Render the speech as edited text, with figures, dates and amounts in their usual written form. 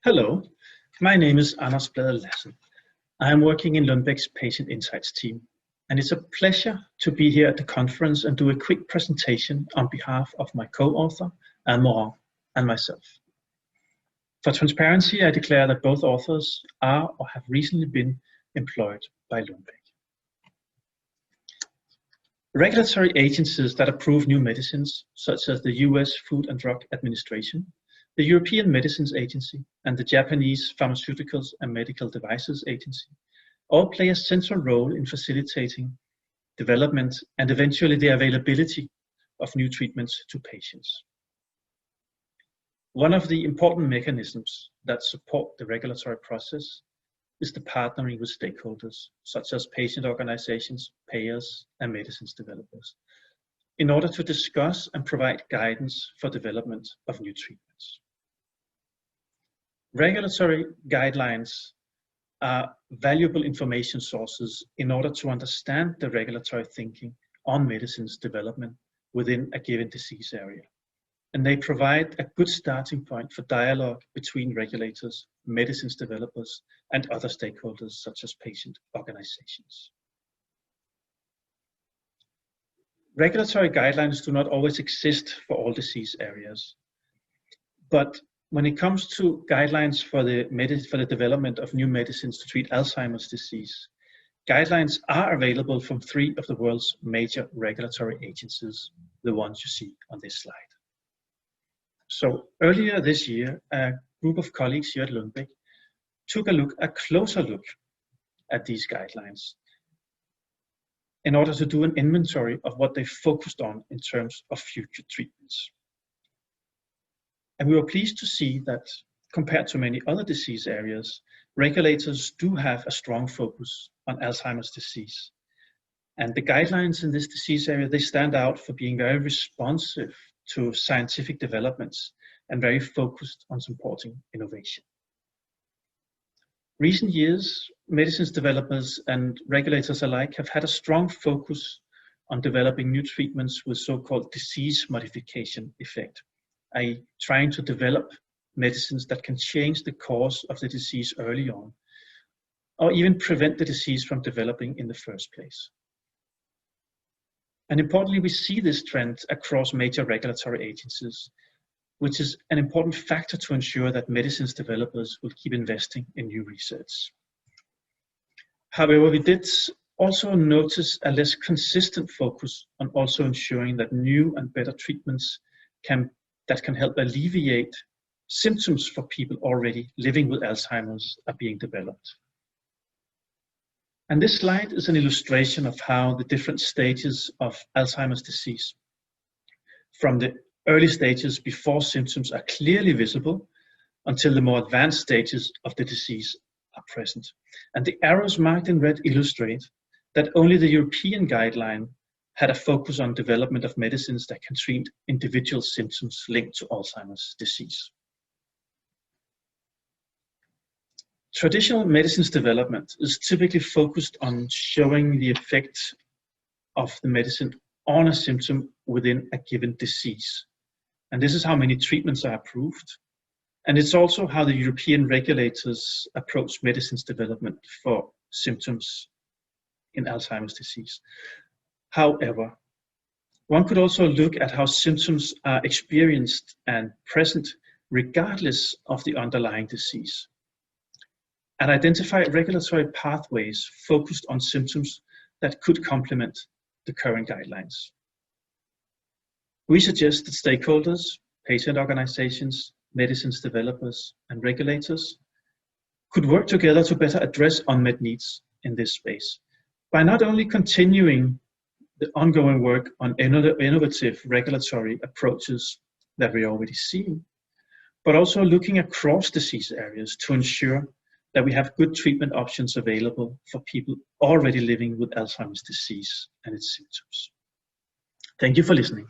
Hello, my name is Anders Lassen. I am working in Lundbeck's Patient Insights team, and it's a pleasure to be here at the conference and do a quick presentation on behalf of my co-author, MORANT, and myself. For transparency, I declare that both authors are or have recently been employed by Lundbeck. Regulatory agencies that approve new medicines, such as the US Food and Drug Administration, the European Medicines Agency, and the Japanese Pharmaceuticals and Medical Devices Agency, all play a central role in facilitating development and eventually the availability of new treatments to patients. One of the important mechanisms that support the regulatory process is the partnering with stakeholders, such as patient organizations, payers, and medicines developers, in order to discuss and provide guidance for development of new treatments. Regulatory guidelines are valuable information sources in order to understand the regulatory thinking on medicines development within a given disease area. And they provide a good starting point for dialogue between regulators, medicines developers, and other stakeholders such as patient organizations. Regulatory guidelines do not always exist for all disease areas, but when it comes to guidelines for the development of new medicines to treat Alzheimer's disease, guidelines are available from 3 of the world's major regulatory agencies, the ones you see on this slide. So earlier this year, a group of colleagues here at Lundbeck took a closer look at these guidelines in order to do an inventory of what they focused on in terms of future treatments. And we were pleased to see that, compared to many other disease areas, regulators do have a strong focus on Alzheimer's disease. And the guidelines in this disease area, they stand out for being very responsive to scientific developments and very focused on supporting innovation. Recent years, medicines developers and regulators alike have had a strong focus on developing new treatments with so-called disease modification effect, i.e. trying to develop medicines that can change the course of the disease early on, or even prevent the disease from developing in the first place. And importantly, we see this trend across major regulatory agencies, which is an important factor to ensure that medicines developers will keep investing in new research. However, we did also notice a less consistent focus on also ensuring that new and better treatments that can help alleviate symptoms for people already living with Alzheimer's are being developed. And this slide is an illustration of how the different stages of Alzheimer's disease, from the early stages before symptoms are clearly visible until the more advanced stages of the disease are present. And the arrows marked in red illustrate that only the European guideline had a focus on development of medicines that can treat individual symptoms linked to Alzheimer's disease. Traditional medicines development is typically focused on showing the effect of the medicine on a symptom within a given disease. And this is how many treatments are approved. And it's also how the European regulators approach medicines development for symptoms in Alzheimer's disease. However, one could also look at how symptoms are experienced and present regardless of the underlying disease, and identify regulatory pathways focused on symptoms that could complement the current guidelines. We suggest that stakeholders, patient organizations, medicines developers, and regulators could work together to better address unmet needs in this space by not only continuing the ongoing work on innovative regulatory approaches that we already see, but also looking across disease areas to ensure that we have good treatment options available for people already living with Alzheimer's disease and its symptoms. Thank you for listening.